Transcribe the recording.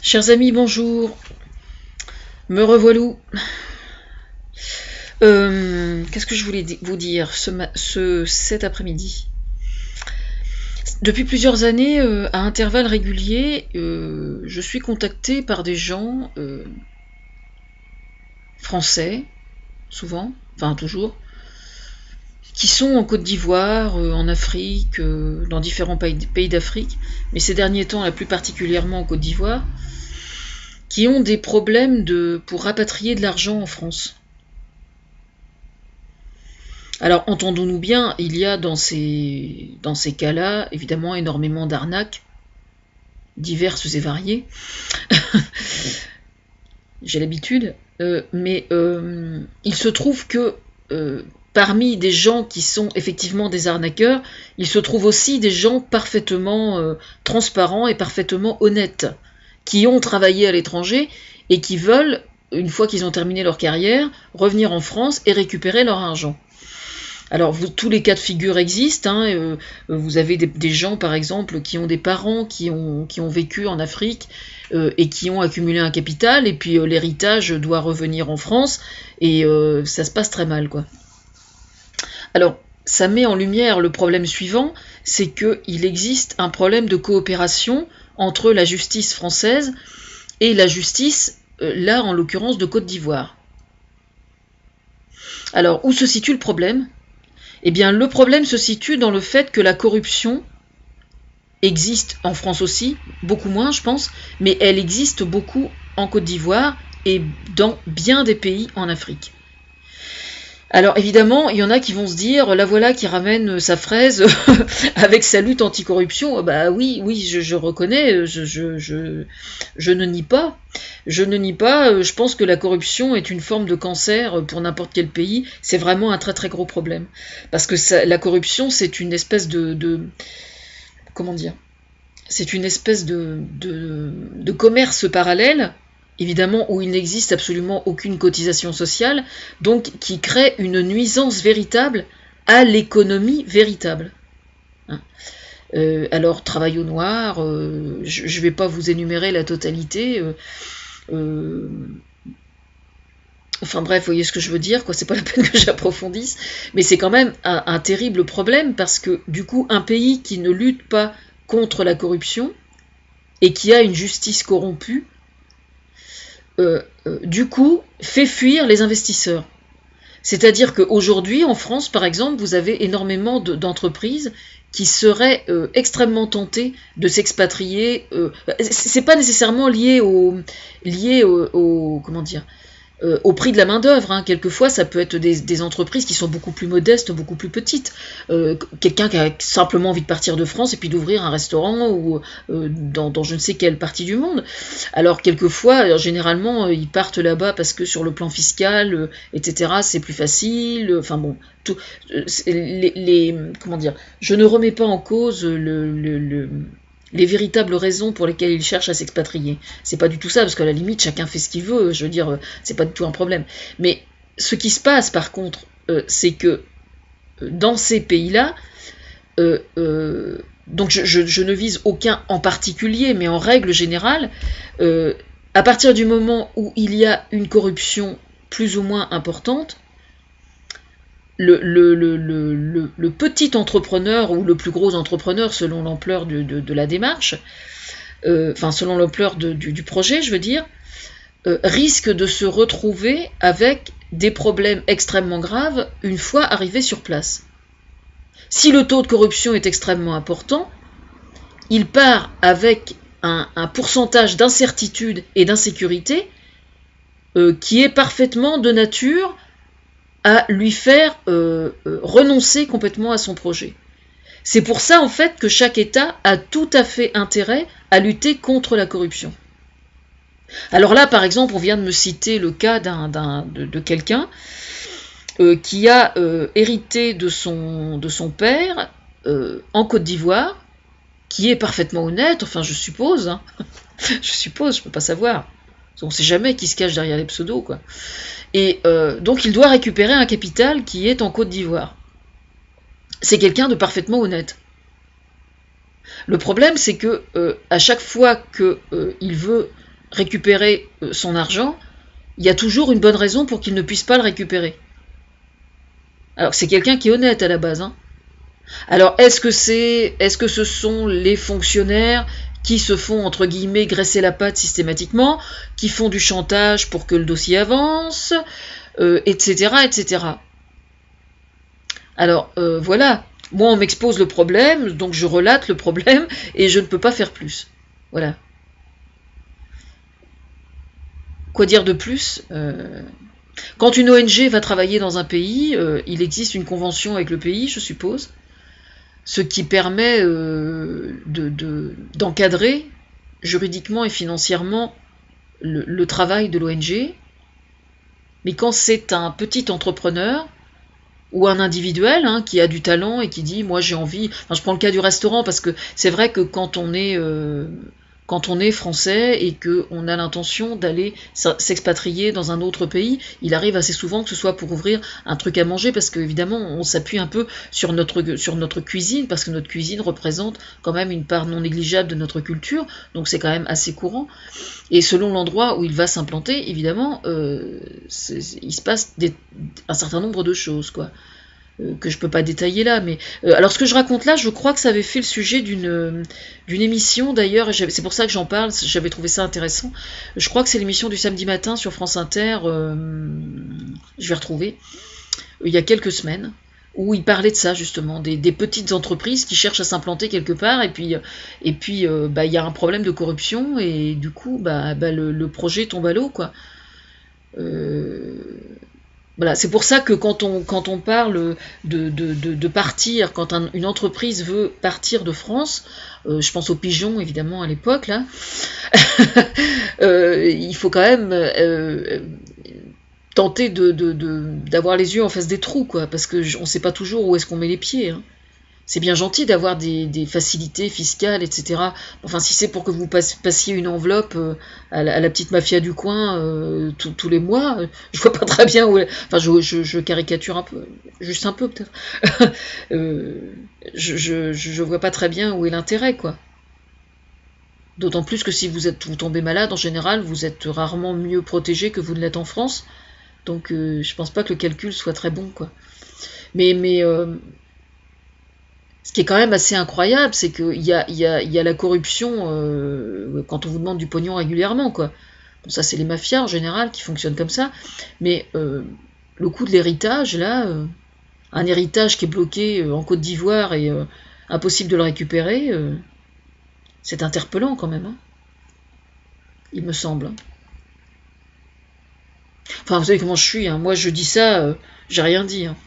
Chers amis, bonjour. Me revoilou. Qu'est-ce que je voulais vous dire cet après-midi? Depuis plusieurs années, à intervalles réguliers, je suis contactée par des gens français, souvent, enfin toujours, qui sont en Côte d'Ivoire, en Afrique, dans différents pays d'Afrique, mais ces derniers temps, la plus particulièrement en Côte d'Ivoire, qui ont des problèmes pour rapatrier de l'argent en France. Alors, entendons-nous bien, il y a dans ces cas-là, évidemment, énormément d'arnaques, diverses et variées. J'ai l'habitude. Mais il se trouve que parmi des gens qui sont effectivement des arnaqueurs, il se trouve aussi des gens parfaitement transparents et parfaitement honnêtes, qui ont travaillé à l'étranger et qui veulent, une fois qu'ils ont terminé leur carrière, revenir en France et récupérer leur argent. Alors, tous les cas de figure existent. Vous avez des gens, par exemple, qui ont des parents qui ont vécu en Afrique et qui ont accumulé un capital, et puis l'héritage doit revenir en France, et ça se passe très mal, quoi. Alors, ça met en lumière le problème suivant, c'est qu'il existe un problème de coopération entre la justice française et la justice, là, en l'occurrence, de Côte d'Ivoire. Alors, où se situe le problème ? Eh bien, le problème se situe dans le fait que la corruption existe en France aussi, beaucoup moins, je pense, mais elle existe beaucoup en Côte d'Ivoire et dans bien des pays en Afrique. Alors, évidemment, il y en a qui vont se dire, la voilà qui ramène sa fraise avec sa lutte anticorruption. Bah oui, je reconnais, je ne nie pas. Je ne nie pas, je pense que la corruption est une forme de cancer pour n'importe quel pays. C'est vraiment un très très gros problème. Parce que la corruption, c'est une espèce comment dire ? C'est une espèce de commerce parallèle, évidemment, où il n'existe absolument aucune cotisation sociale, donc qui crée une nuisance véritable à l'économie véritable. Alors, travail au noir, je ne vais pas vous énumérer la totalité. Enfin bref, vous voyez ce que je veux dire, quoi. C'est pas la peine que j'approfondisse, mais c'est quand même un terrible problème, parce que du coup, un pays qui ne lutte pas contre la corruption et qui a une justice corrompue, du coup, fait fuir les investisseurs. C'est-à-dire qu'aujourd'hui, en France, par exemple, vous avez énormément d'entreprises qui seraient extrêmement tentées de s'expatrier. C'est pas nécessairement lié au comment dire, au prix de la main-d'œuvre. Quelquefois, ça peut être des entreprises qui sont beaucoup plus modestes, beaucoup plus petites. Quelqu'un qui a simplement envie de partir de France et puis d'ouvrir un restaurant ou dans je ne sais quelle partie du monde. Alors, quelquefois, généralement, ils partent là-bas parce que sur le plan fiscal, etc., c'est plus facile. Enfin bon, comment dire, je ne remets pas en cause les véritables raisons pour lesquelles ils cherchent à s'expatrier. C'est pas du tout ça, parce qu'à la limite, chacun fait ce qu'il veut, je veux dire, c'est pas du tout un problème. Mais ce qui se passe, par contre, c'est que dans ces pays-là, donc je ne vise aucun en particulier, mais en règle générale, à partir du moment où il y a une corruption plus ou moins importante, le petit entrepreneur ou le plus gros entrepreneur, selon l'ampleur de la démarche, enfin selon l'ampleur du projet, je veux dire, risque de se retrouver avec des problèmes extrêmement graves une fois arrivé sur place. Si le taux de corruption est extrêmement important, il part avec un pourcentage d'incertitude et d'insécurité qui est parfaitement de nature à lui faire renoncer complètement à son projet. C'est pour ça, en fait, que chaque État a tout à fait intérêt à lutter contre la corruption. Alors là, par exemple, on vient de me citer le cas de quelqu'un qui a hérité de son père en Côte d'Ivoire, qui est parfaitement honnête, enfin je suppose, je peux pas savoir. On ne sait jamais qui se cache derrière les pseudos, quoi. Et donc il doit récupérer un capital qui est en Côte d'Ivoire. C'est quelqu'un de parfaitement honnête. Le problème, c'est que à chaque fois qu'il veut récupérer son argent, il y a toujours une bonne raison pour qu'il ne puisse pas le récupérer. Alors c'est quelqu'un qui est honnête à la base. Hein. Alors est-ce que ce sont les fonctionnaires qui se font entre guillemets graisser la patte systématiquement, qui font du chantage pour que le dossier avance, etc., etc. Alors voilà, moi on m'expose le problème, donc je relate le problème et je ne peux pas faire plus. Voilà. Quoi dire de plus Quand une ONG va travailler dans un pays, il existe une convention avec le pays, je suppose, ce qui permet d'encadrer juridiquement et financièrement le travail de l'ONG. Mais quand c'est un petit entrepreneur ou un individuel hein, qui a du talent et qui dit moi j'ai envie, enfin, je prends le cas du restaurant parce que c'est vrai que quand on est français et qu'on a l'intention d'aller s'expatrier dans un autre pays, il arrive assez souvent que ce soit pour ouvrir un truc à manger parce qu'évidemment on s'appuie un peu sur notre cuisine parce que notre cuisine représente quand même une part non négligeable de notre culture, donc c'est quand même assez courant. Et selon l'endroit où il va s'implanter, évidemment, il se passe un certain nombre de choses, quoi. Que je peux pas détailler là, mais alors ce que je raconte là, je crois que ça avait fait le sujet d'une émission d'ailleurs, et c'est pour ça que j'en parle, j'avais trouvé ça intéressant. Je crois que c'est l'émission du samedi matin sur France Inter, je vais retrouver, il y a quelques semaines, où il parlait de ça justement, des petites entreprises qui cherchent à s'implanter quelque part, et puis bah, il y a un problème de corruption, et du coup bah, le projet tombe à l'eau, quoi. Voilà, c'est pour ça que quand on parle de partir, quand une entreprise veut partir de France, je pense aux pigeons évidemment à l'époque là, il faut quand même tenter d'avoir les yeux en face des trous, quoi, parce que on sait pas toujours où est-ce qu'on met les pieds. Hein. C'est bien gentil d'avoir des facilités fiscales, etc. Enfin, si c'est pour que vous passiez une enveloppe à la petite mafia du coin tous les mois, je vois pas très bien où... Enfin, je caricature un peu, juste un peu peut-être. Je vois pas très bien où est l'intérêt, quoi. D'autant plus que si vous tombez malade, en général, vous êtes rarement mieux protégé que vous ne l'êtes en France. Donc, je pense pas que le calcul soit très bon, quoi. Mais ce qui est quand même assez incroyable, c'est qu'il y a la corruption quand on vous demande du pognon régulièrement, quoi. Bon, ça, c'est les mafias en général qui fonctionnent comme ça. Mais le coût de l'héritage, là, un héritage qui est bloqué en Côte d'Ivoire et impossible de le récupérer, c'est interpellant quand même, hein, il me semble. Enfin, vous savez comment je suis, hein. Moi je dis ça, j'ai rien dit. Hein.